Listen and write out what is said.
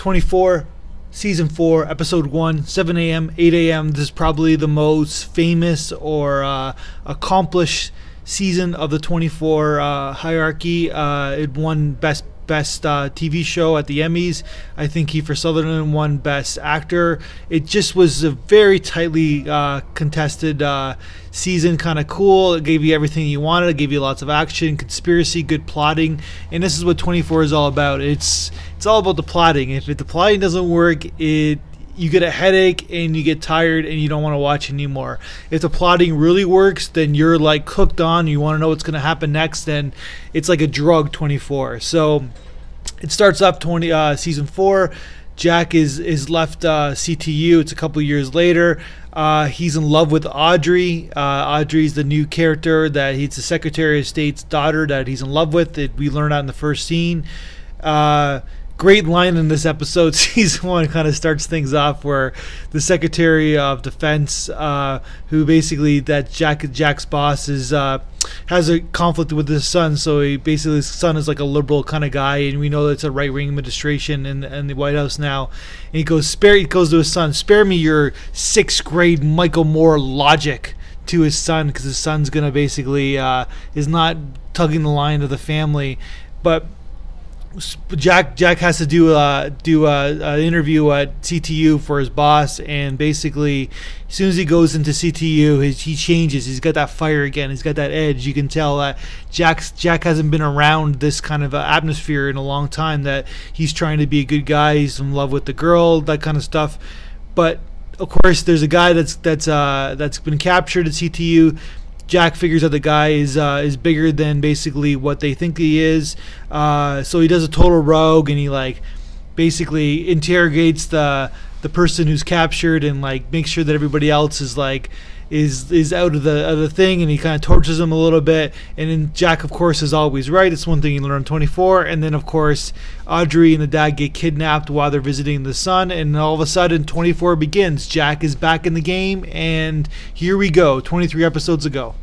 24, Season 4, Episode 1, 7 a.m., 8 a.m. This is probably the most famous or accomplished season of the 24 hierarchy. It won Best TV show at the Emmys. I think Kiefer Sutherland won Best Actor. It just was a very tightly contested season, kind of cool. It gave you everything you wanted. It gave you lots of action, conspiracy, good plotting, and this is what 24 is all about. It's all about the plotting. If the plotting doesn't work, you get a headache and you get tired and you don't want to watch anymore. If the plotting really works, then you're like hooked on. You want to know what's going to happen next. Then it's like a drug. 24. So it starts up season 4. Jack is left CTU. It's a couple years later. He's in love with Audrey. Audrey's the new character that he's the Secretary of State's daughter that he's in love with. We learn that in the first scene. Great line in this episode. Season 1 kind of starts things off where the Secretary of Defense, who basically Jack's boss has a conflict with his son. So his son is like a liberal kind of guy, and we know that it's a right-wing administration in the White House now. And he goes to his son, "Spare me your 6th grade Michael Moore logic," to his son, because his son's gonna basically is not tugging the line of the family, but Jack has to do an interview at CTU for his boss, and basically as soon as he goes into CTU, he changes. He's got that fire again. He's got that edge. You can tell that Jack hasn't been around this kind of atmosphere in a long time, that he's trying to be a good guy. He's in love with the girl, that kind of stuff. But of course there's a guy that's been captured at CTU. Jack figures out the guy is bigger than basically what they think he is, so he does a total rogue, and he like basically interrogates the person who's captured, and like makes sure that everybody else is like is out of the thing, and he kind of tortures him a little bit. And then Jack, of course, is always right. It's one thing you learn on 24. And then of course Audrey and the dad get kidnapped while they're visiting the son, and all of a sudden 24 begins. Jack is back in the game, and here we go. 23 episodes ago.